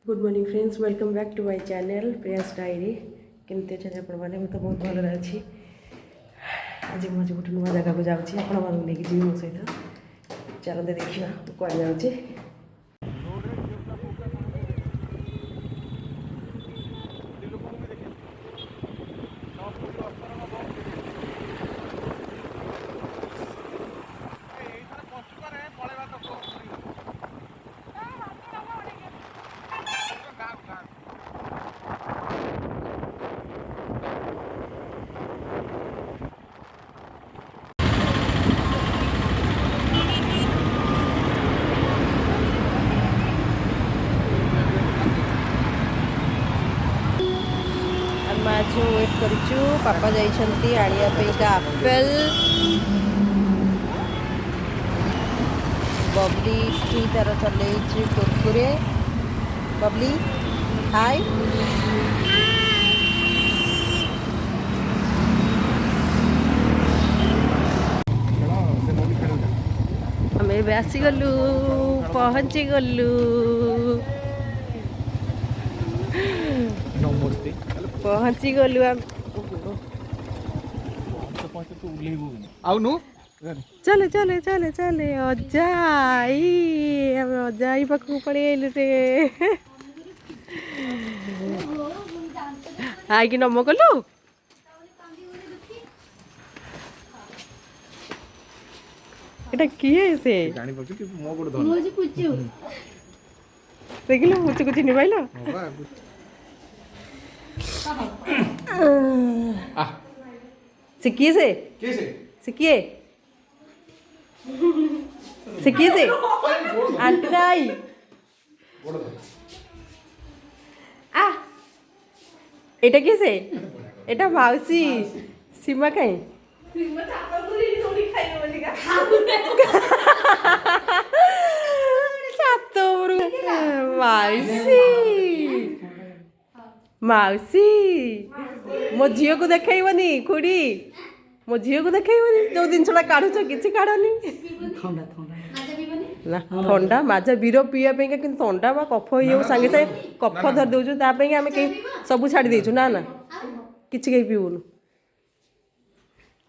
Good morning friends, welcome back to my channel Priya's diary. केमती अच्छे आपण मैंने मुझे बहुत भल अच्छी। आज मुझे गोटे नुआ जगह को जाऊँगी आपण लेकिन जी मो सहित चलते देखा कौन जाऊँगी। आज वेट करूँ पापा जाइछंती आनिया पे आपेल बबली की तार चल कुरकुरे। बबली हाय हमें आसी गलु पहुँची गलु पहुँची गलु चले चले चले चले अजाई अजाई पाखु पड़े रे आई कि नम कलु एटा किए से देखिल मुझे कुछ नहीं पाइल से किए से आंटी नाई एटा किए से एटा माउसी सीमा कहीं माउसी माउसी मो झील को देखनी खुड़ी मो झील को देखनी जो जिनसा काढ़ुच कि काढ़नी ना ठंडा माझा बीर पीवा कि ठंडा बा कफ हो सागे सागे कफ धरी दौचु आम कहीं सब छाड़ी देचु ना ना कि पीऊनु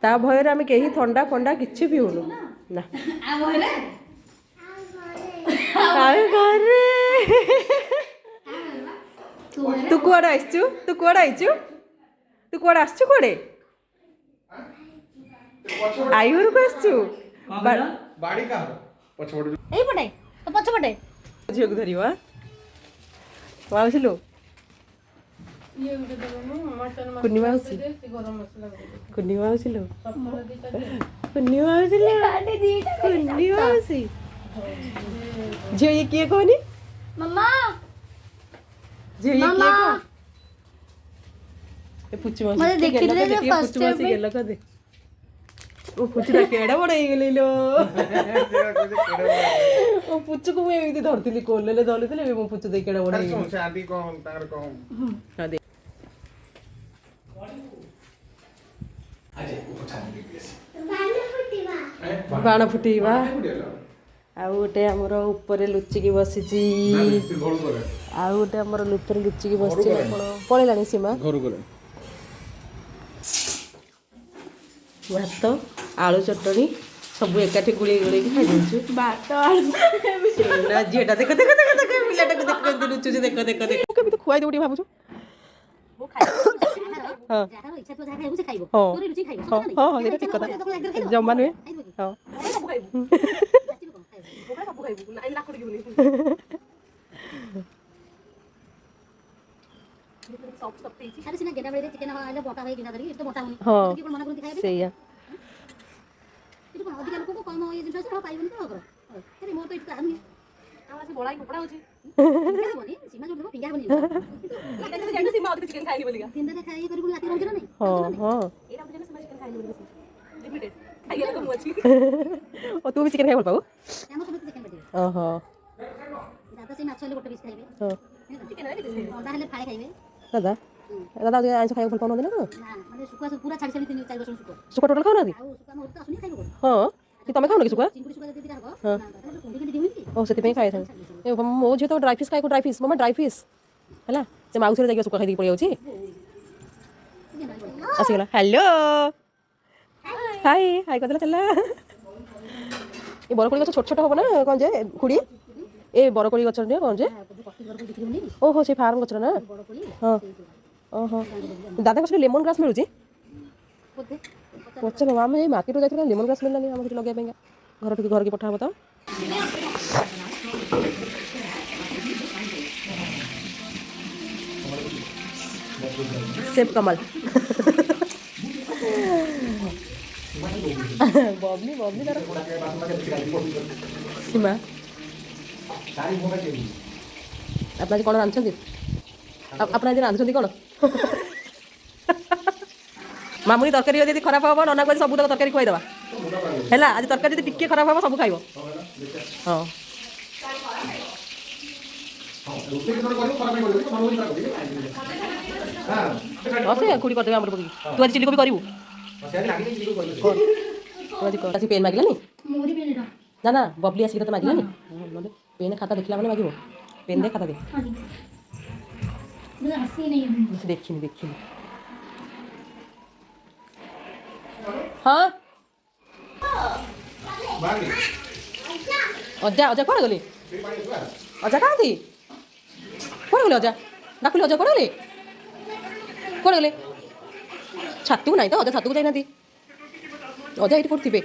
ता भयर आम कहीं ठंडा फंडा कि पीऊनु ना तू कुआड़े आसचु तू कुआड़े आइचु तू कुआड़े आसचु कुआड़े आई घर को आसचु बाड़ी का पछपटे एई पटे तो पछपटे झियो को धरिवा माउसी लो कुन्नी माउसी कुन्नी माउसी लो कुन्नी माउसी लो कुन्नी माउसी झियो ये किए कोनी मम्मा झियो ये किए को ए पुच्ची माउसी मते देखि दे फर्स्ट टाइम गेला का दे ओ पुच्ची केड़ा बड़ा हे गेले लो ओ पुच्ची को मैं एमिति धरतिली कोलेले धरतिले मो पुच्ची दे केड़ा बड़ा हे से आदि को तार को हां दे बाण फुटेवा आउ गोटे आमर ऊपर लुचिकी बसी आउ गोटे आमर ऊपर लुचिकी बस पलैला सीमा भात आलू चटनी सब एकाठी गुड़ी गुड़ी खाई देछु भात झीटा देख देख देख देख पिलाटा को देख लुचु देख देख देख केमी तो खुआई देबडी भाबुछु जमा नुहे तू भी चिकेन खाई भल पाऊ दादा दादा आइस खाई भल पाऊ ना सुखा टोटल खाऊ ना हाँ କି ତମେ ଖାଉନ କି ଶୁଖୁଆ? ହଁ ଓ ସେଥିପାଇଁ ଖାଇଥାନ୍ତି। ମୋ ଝିଅ ତ ଡ୍ରାଇ ଫିସ୍ ଖାଇକୁ ଡ୍ରାଇ ଫିସ୍ ମାମା ଡ୍ରାଇ ଫିସ୍ ହେଲା ସେ ମାଉସୀରେ ଯାଇକି ଶୁଖୁଆ ଖାଇଦେଇକି ପଳେଇ ଯାଉଛି। ଆସିଗଲା ହ୍ୟାଲୋ ହାଇ ହାଇ କରିଦେଲା ଚାଲିଲା। ଏ ବରକୋଳି ଗଛ ଛୋଟ ଛୋଟ ହବ ନା କ'ଣ ଯେ ଖୁଡ଼ି? ଏ ବରକୋଳି ଗଛ କ'ଣ ଯେ? ଓହୋ ସେ ଫାର୍ମ ଗଛର ନା? ହଁ ଓହୋ ଦାଦାଙ୍କ ସେଠି ଲେମନ୍ ଗ୍ରାସ୍ ମିଳୁଛି? ପଚାର ଆମେ ଏଇ ମାର୍କେଟରୁ ଯାଇଥିଲେ ଲେମନ୍ ଗ୍ରାସ୍ ମିଳିଲାନି ଆମ ସେଠି ଲଗେଇବା ପାଇଁକା ଘରକି ପଠା ହବ ତ। सेब कमल बबली बबली तार सीमा आप आज कौन रांधुଛନ୍ତି ଆପଣ ଆଜି ରାନ୍ଧୁଛନ୍ତି କ'ଣ? ମାମୁନି ତରକାରୀ ଯଦି ଖରାପ ହେବ ନନାକୁ ଆଜି ସବୁ ତରକାରୀ ଖୁଆଇଦେବା ହେଲା। ଆଜି ତରକାରୀ ଯଦି ଟିକେ ଖରାପ ହେବ ସବୁ ଖାଇବ। ହଁ ସେ ଖୁଡ଼ି କରିଦେବେ ଆମର ପକେଇକି। ତୁ ଆଜି ଚିଲି କୋବି କରିବୁ? ଆଜି ପେନ୍ ମାଗିଲାନି ନା ନା ବବଲି ଆସିକି ତତେ ମାଗିଲାନି? ପେନ୍ ଖାତା ଦେଖିଲା ମାନେ ମାଗିବ। पेन दे खाता दे देखिनी देखिनी हाँ अजा अजा कौन गली अजा कहाँ थी कौन गले अजा डाकुली अजा कौन गले कौन गले छातू नहीं तो अजा छातू को जाना थी अजा ये कौन थी पे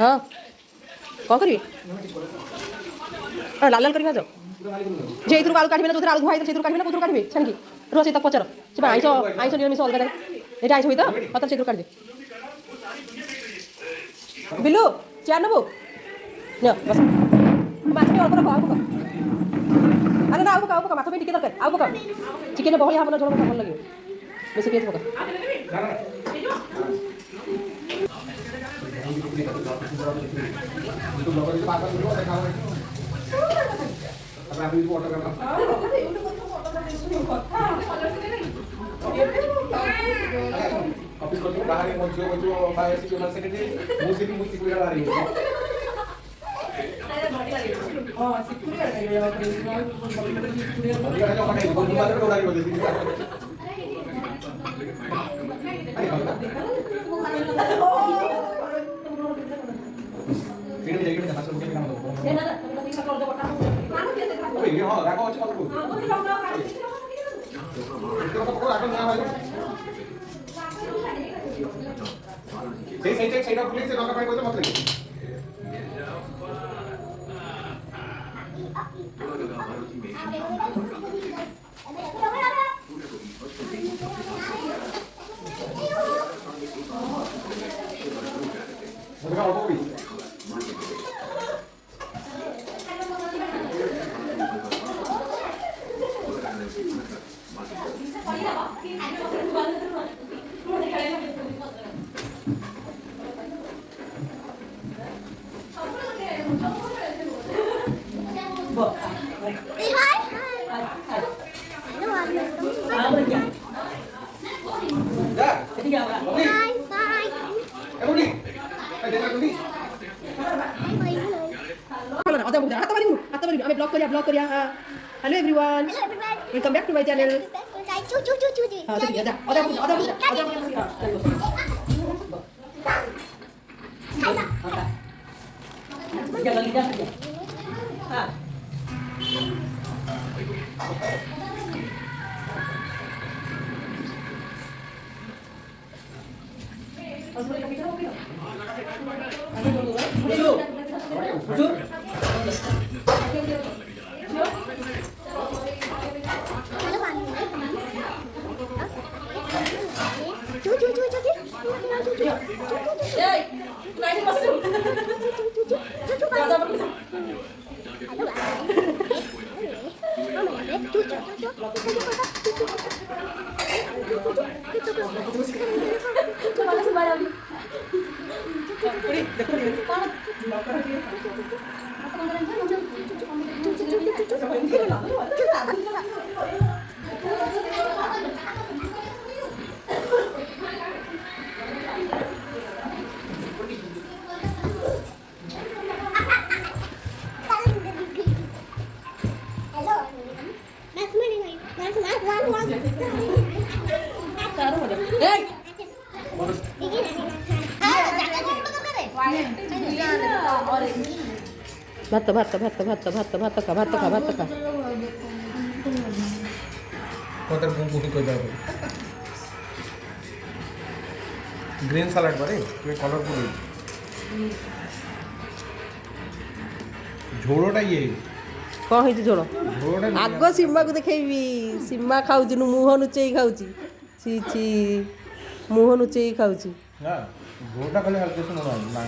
हाँ कौन करी लाल लाल करके जे इधर आलू काटबे ना जो आलू भाई से इधर काटबे ना उधर काटबे छानकी रोसी तक पचार से आइस आइस निरामिष अलग एटा आइस होई तो पतर से इधर काट दे बिल्लू चेयर नबो न बस माछ में और को आउ अरे ना आउ को माछ में टिके दरकार आउ को चिकन बहली हमन झोल भल लागियो बेसी पियत पका ऑफिस करतो बाहर मोजो फायर सिक्योरिटी सेक्रेटरी मुझे मुझे पूरा आ रही है हां सिक्योरिटी आ रही है सही पुलिस से लगा पाई कोई मत लगे ब्लॉग करिया hello everyone welcome back to my channel हां ठीक है जा हां ଭାତ ଭାତ ଭାତ ଭାତ ଭାତ ଭାତ ଖା ଭାତ ଖା ଭାତ ଖା কোথায় কোন কইতে হবে গ্রিন সালাড করে তুমি কলরফুল ঝোড়টা ইয়ে କ'ଣ ହେଇଛି ଝୋଳ ঝোড়টা ଆଗ ସୀମାକୁ ଦେଖେଇବି ସୀମା ଖାଉଛି ମୁହଁ ନୁଚେଇ ଖାଉଛି ଛି ଛି ମୁହଁ ନୁଚେଇ ଖାଉଛି না ঝোড়টা খালি হালকা শুনো না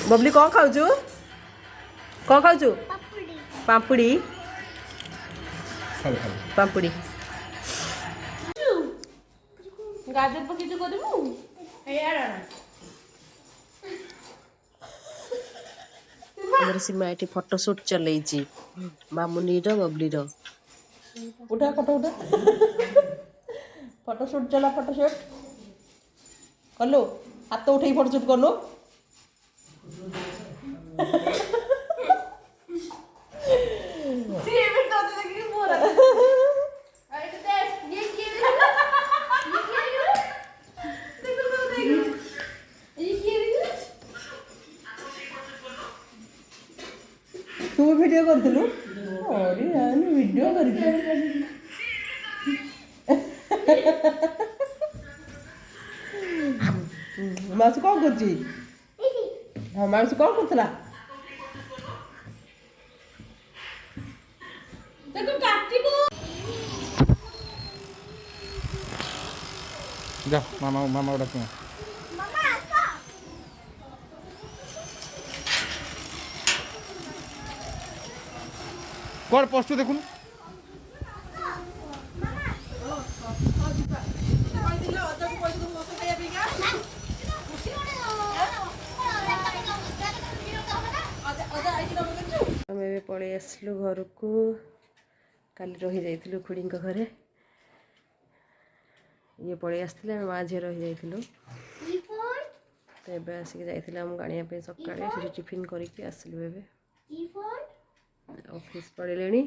ବବଲି କ'ଣ ଖାଉଛୁ କ'ଣ ଖାଉଛୁ ପାମ୍ପୁଡ଼ି খাবে খাবে ପାମ୍ପୁଡ଼ି ଗାଜର ପକେଇଛୁ କରିବୁ ଆମର ସୀମା ଏଠି ଫଟୋ ସୁଟ୍ ଚଲେଇଛି ମାମୁନିର ବବଲିର ଉଠା ଫଟୋ ଉଠା ଫଟୋ ସୁଟ୍ ଚଲା ଫଟୋ ସୁଟ୍ କଲୁ ହାତ ଉଠେଇ ଫଟୋ ସୁଟ୍ କଲୁ ତୁ ଭିଡ଼ିଓ କରିଥିଲୁ ଅରେ ଆମେ ଭିଡ଼ିଓ କରିଛୁ ମାଉସୀ କ'ଣ କରୁଛି ହଁ ମାଉସୀ କ'ଣ କରୁଥିଲା যা মামা মামা ওটা তুমি কর পোস্ট দেখুন ଆମେ ଏବେ ପଳେଇ ଆସିଲୁ ଘରକୁ କାଲି ରହିଯାଇଥିଲୁ ଖୁଡ଼ିଙ୍କ ଘରେ ଇଏ ପଳେଇ ଆସିଥିଲେ ଆମେ ମା ଝିଅ ରହିଯାଇଥିଲୁ ତ ଏବେ ଆସିକି ଯାଇଥିଲେ ଆମକୁ ଆଣିବା ପାଇଁ ସକାଳେ ସେଠି ଟିଫିନ୍ କରିକି ଆସିଲୁ ଏବେ ଅଫିସ୍ ପଳେଇଲେଣି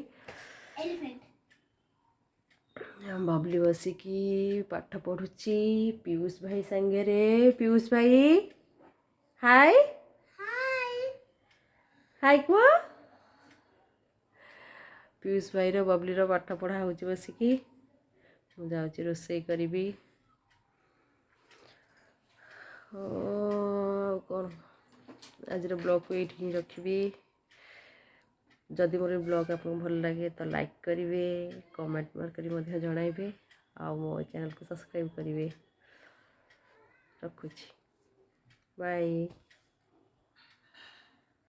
ବବଲି ବସିକି ପାଠ ପଢ଼ୁଛି ପିୟୁଷ ଭାଇ ସାଙ୍ଗରେ ପିୟୁଷ ଭାଇ ହାଇ ହାଇ କୁହ ପିୟୁଷ ଭାଇର ବବଲିର ପାଠ ପଢ଼ା ହେଉଛି ବସିକି ମୁଁ ଯାଉଛି ରୋଷେଇ କରିବି ଆଉ କ'ଣ ଆଜିର ବ୍ଲଗ୍କୁ ଏଇଠି ହିଁ ରଖିବି ଯଦି ମୋର ବ୍ଲଗ୍ ଆପଣଙ୍କୁ ଭଲ ଲାଗେ ତ ଲାଇକ୍ କରିବେ କମେଣ୍ଟ କରି ମଧ୍ୟ ଜଣାଇବେ ଆଉ ମୋ ଚ୍ୟାନେଲ୍କୁ ସବସ୍କ୍ରାଇବ୍ କରିବେ ରଖୁଛି ବାଏ।